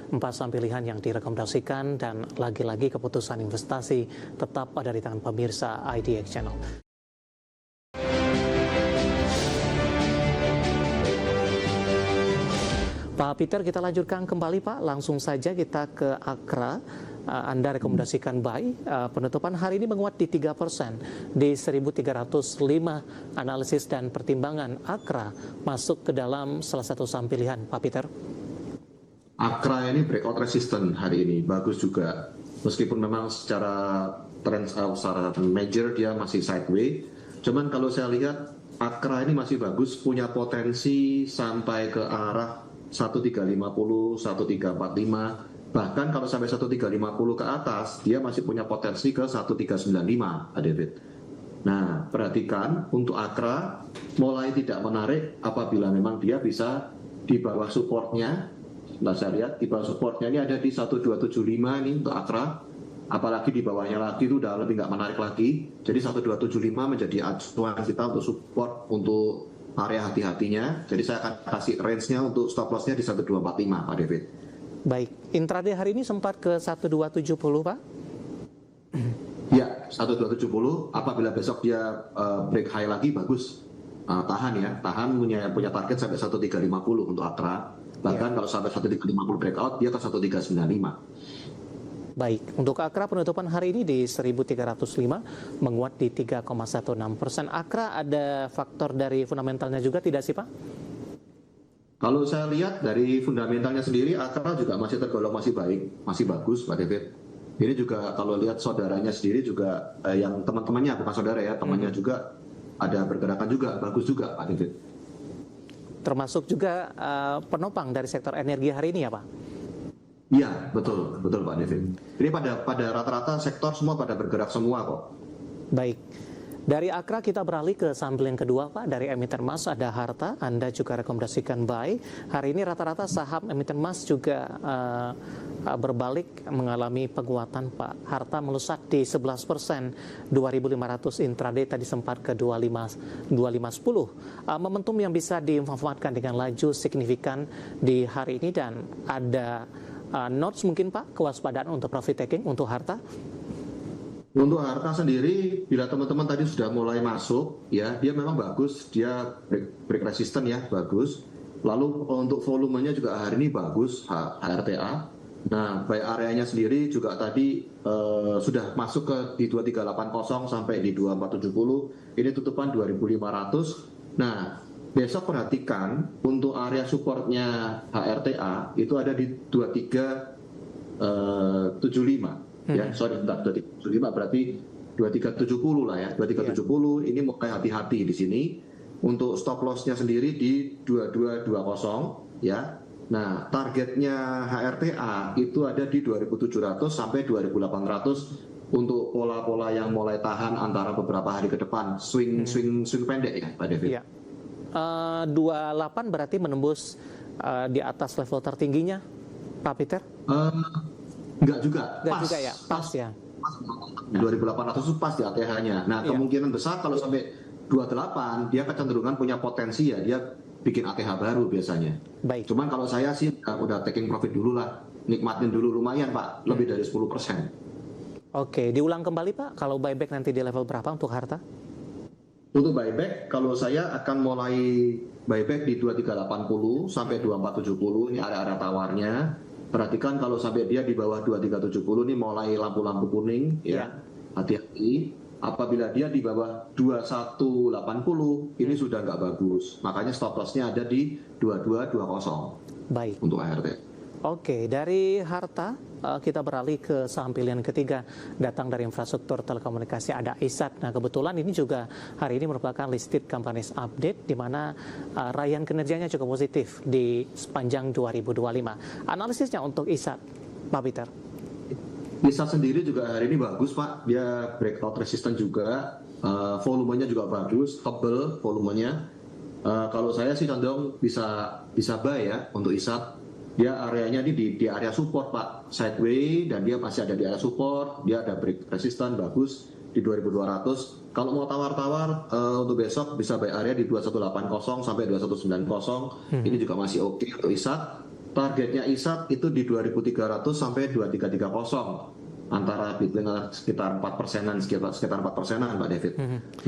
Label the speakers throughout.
Speaker 1: 4 saham pilihan yang direkomendasikan dan lagi-lagi keputusan investasi tetap ada di tangan pemirsa IDX Channel. Pak Peter, kita lanjutkan kembali Pak. Langsung saja kita ke Akra. Anda rekomendasikan buy. Penutupan hari ini menguat di 3% di 1.305. Analisis dan pertimbangan Akra masuk ke dalam salah satu saham pilihan, Pak Peter.
Speaker 2: Akra ini breakout resistant hari ini, bagus juga. Meskipun memang secara trend secara major dia masih sideways. Cuman kalau saya lihat Akra ini masih bagus, punya potensi sampai ke arah 1350, 1345, bahkan kalau sampai 1350 ke atas, dia masih punya potensi ke 1395, Pak David. Nah, perhatikan untuk Akra mulai tidak menarik apabila memang dia bisa di bawah supportnya. Nah, saya lihat di bawah supportnya ini ada di 1275 ini untuk Akra. Apalagi di bawahnya lagi itu udah lebih nggak menarik lagi. Jadi 1275 menjadi acuan kita untuk support untuk area hati-hatinya. Jadi saya akan kasih range-nya untuk stop loss-nya di 1245, Pak David.
Speaker 1: Baik, intraday hari ini sempat ke 1270, Pak?
Speaker 2: Ya, 1270. Apabila besok dia break high lagi, bagus. Tahan ya, tahan punya target sampai 1350 untuk Akra. Bahkan kalau sampai 1350 breakout, dia ke 1395.
Speaker 1: Baik, untuk Akra penutupan hari ini di 1.305 menguat di 3,16%. Akra ada faktor dari fundamentalnya juga tidak sih Pak?
Speaker 2: Kalau saya lihat dari fundamentalnya sendiri, Akra juga masih tergolong masih baik, masih bagus Pak David. Ini juga kalau lihat saudaranya sendiri juga, yang teman-temannya bukan saudara ya, temannya juga ada pergerakan juga, bagus juga Pak David.
Speaker 1: Termasuk juga penopang dari sektor energi hari ini ya Pak?
Speaker 2: Iya, betul Pak David. Ini pada rata-rata sektor semua pada bergerak semua kok.
Speaker 1: Baik. Dari Akra kita beralih ke saham yang kedua Pak. Dari emiten emas ada Harta. Anda juga rekomendasikan buy. Hari ini rata-rata saham emiten emas juga berbalik mengalami penguatan Pak. Harta melesat di 11%, 2.500 intraday tadi sempat ke 2510. Momentum yang bisa dimanfaatkan dengan laju signifikan di hari ini dan ada notes mungkin Pak, kewaspadaan untuk profit taking untuk Harta?
Speaker 2: Untuk Harta sendiri, bila teman-teman tadi sudah mulai masuk, ya dia memang bagus, dia break resistant ya, bagus. Lalu untuk volumenya juga hari ini bagus, HRTA. Nah, buy areanya sendiri juga tadi sudah masuk ke di 2380 sampai di 2470, ini tutupan 2500. Nah, besok perhatikan untuk area supportnya HRTA itu ada di 2375. Ya, sorry, 2375 berarti 2370 lah ya. 2370 ini mulai hati-hati di sini. Untuk stop loss-nya sendiri di 2220 ya. Nah, targetnya HRTA itu ada di 2700 sampai 2800 untuk pola-pola yang mulai tahan antara beberapa hari ke depan. Swing pendek ya, Pak David.
Speaker 1: Iya. 28 berarti menembus di atas level tertingginya, Pak Peter?
Speaker 2: Enggak juga.
Speaker 1: Enggak juga ya, pas ya.
Speaker 2: 2800 itu pas di ATH-nya. Nah, kemungkinan besar kalau sampai 28 dia kecenderungan punya potensi ya, dia bikin ATH baru biasanya.
Speaker 1: Baik.
Speaker 2: Cuman kalau saya sih udah taking profit dulu lah. Nikmatin dulu lumayan, Pak. Lebih dari 10%.
Speaker 1: Oke, diulang kembali Pak, kalau buyback nanti di level berapa untuk Harta?
Speaker 2: Untuk buyback, kalau saya akan mulai buyback di 2380 sampai 2470, ini area-area tawarnya. Perhatikan kalau sampai dia di bawah 2370 ini mulai lampu-lampu kuning ya. Hati-hati. Apabila dia di bawah 2180 ini sudah nggak bagus. Makanya stop loss-nya ada di 2220.
Speaker 1: Baik.
Speaker 2: Untuk ART.
Speaker 1: Oke, dari Harta kita beralih ke saham pilihan ketiga, datang dari infrastruktur telekomunikasi ada ISAT. Nah, kebetulan ini juga hari ini merupakan listed companies update di mana raihan kinerjanya cukup positif di sepanjang 2025. Analisisnya untuk ISAT, Pak Peter.
Speaker 2: ISAT sendiri juga hari ini bagus, Pak. Dia breakout resistant juga, volumenya juga bagus, tebel volumenya. Kalau saya sih condong bisa buy ya untuk ISAT. Dia areanya ini di area support Pak, sideways, dan dia masih ada di area support, dia ada break resistant bagus di 2200. Kalau mau tawar-tawar untuk besok bisa buy area di 2180 sampai 2190. Ini juga masih oke untuk ISAT. targetnya ISAT itu di 2.300 sampai 2.330, antara Bitcoin sekitar 4%-an, sekitar 4%-an Pak David.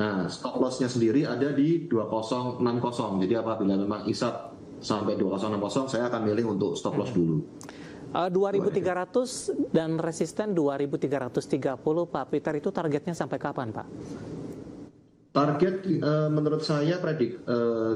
Speaker 2: Nah, stop loss-nya sendiri ada di 2060. Jadi apabila memang ISAT sampai 2060, saya akan milih untuk stop loss dulu.
Speaker 1: 2.300 dan resisten 2.330 Pak Peter, itu targetnya sampai kapan Pak?
Speaker 2: Target menurut saya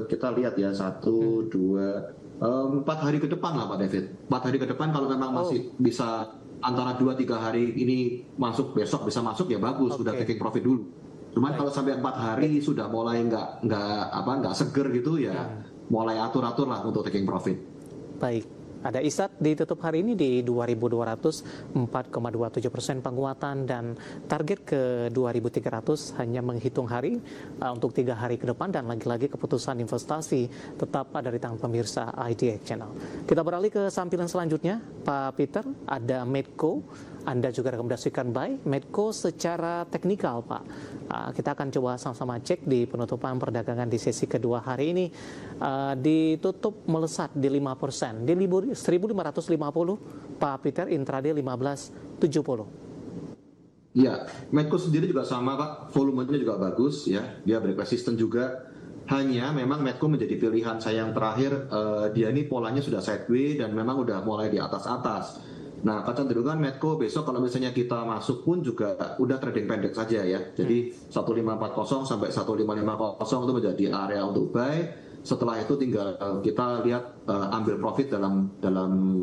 Speaker 2: kita lihat ya 1, 2, 4 hari ke depan lah Pak David. 4 hari ke depan kalau memang masih bisa antara 2-3 hari ini masuk, besok bisa masuk ya bagus, sudah taking profit dulu. Cuman kalau sampai 4 hari sudah mulai nggak seger gitu ya, mulai atur-atur lah untuk taking profit.
Speaker 1: Baik. Ada ISAT ditutup hari ini di 2.200, 4,27% penguatan, dan target ke 2.300 hanya menghitung hari untuk 3 hari ke depan, dan lagi-lagi keputusan investasi tetap ada di tangan pemirsa IDX Channel. Kita beralih ke sampilan selanjutnya, Pak Peter, ada Medco. Anda juga rekomendasikan buy Medco secara teknikal, Pak. Kita akan coba sama-sama cek di penutupan perdagangan di sesi kedua hari ini. Ditutup melesat di 5%, di 1.550, Pak Peter, intraday 15.70.
Speaker 2: Ya, Medco sendiri juga sama Pak, volumenya juga bagus ya, dia break resisten juga. Hanya memang Medco menjadi pilihan saya yang terakhir, dia ini polanya sudah sideways dan memang udah mulai di atas-atas. Nah, kecenderungan Medco besok kalau misalnya kita masuk pun juga udah trading pendek saja ya. Jadi 1540 sampai 1550 itu menjadi area untuk buy. Setelah itu tinggal kita lihat ambil profit dalam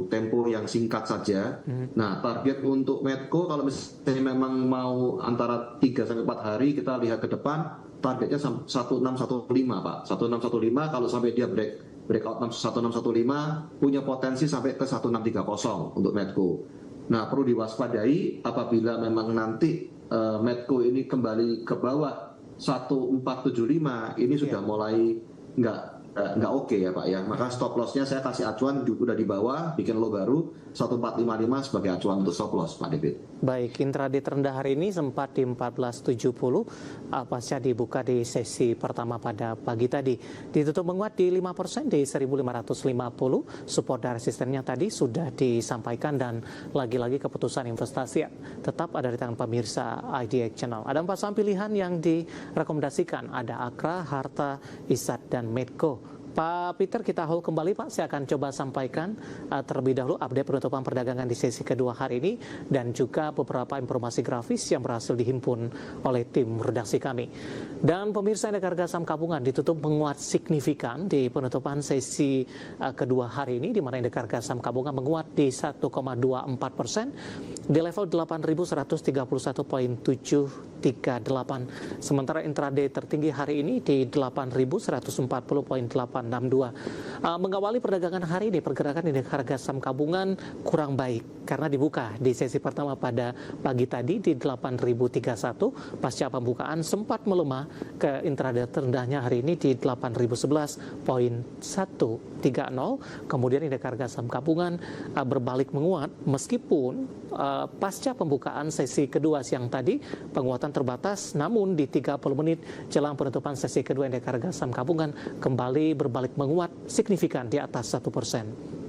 Speaker 2: tempo yang singkat saja. Nah, target untuk Medco kalau misalnya memang mau antara 3 sampai 4 hari, kita lihat ke depan targetnya 1615 Pak. 1615 kalau sampai dia breakout 1615 punya potensi sampai ke 1630 untuk Medco. Nah, perlu diwaspadai apabila memang nanti Medco ini kembali ke bawah 1475, ini sudah mulai nggak oke ya Pak ya. Maka stop loss-nya saya kasih acuan udah di bawah, bikin low baru 1455 sebagai acuan untuk stop loss Pak David.
Speaker 1: Baik, intraday terendah hari ini sempat di 1470 pasca dibuka di sesi pertama pada pagi tadi. Ditutup menguat di 5% di 1550. Support dan resistennya tadi sudah disampaikan, dan lagi-lagi keputusan investasi tetap ada di tangan pemirsa IDX Channel. Ada 4 saham pilihan yang direkomendasikan, ada Akra, Harta, ISAT, dan Medco. Pak Peter, kita hold kembali Pak. Saya akan coba sampaikan terlebih dahulu update penutupan perdagangan di sesi kedua hari ini, dan juga beberapa informasi grafis yang berhasil dihimpun oleh tim redaksi kami. Dan pemirsa, indeks harga saham gabungan ditutup menguat signifikan di penutupan sesi kedua hari ini, di mana indeks harga saham gabungan menguat di 1,24% di level 8.131,738. Sementara intraday tertinggi hari ini di 8.140,862. Mengawali perdagangan hari ini, pergerakan indeks harga saham gabungan kurang baik karena dibuka di sesi pertama pada pagi tadi di 8.031. Pasca pembukaan sempat melemah ke intraday terendahnya hari ini di 8.011,130. Kemudian indeks harga saham gabungan berbalik menguat meskipun pasca pembukaan sesi kedua siang tadi penguatan terbatas, namun di 30 menit jelang penutupan sesi kedua indeks harga saham gabungan kembali berbalik menguat signifikan di atas 1%.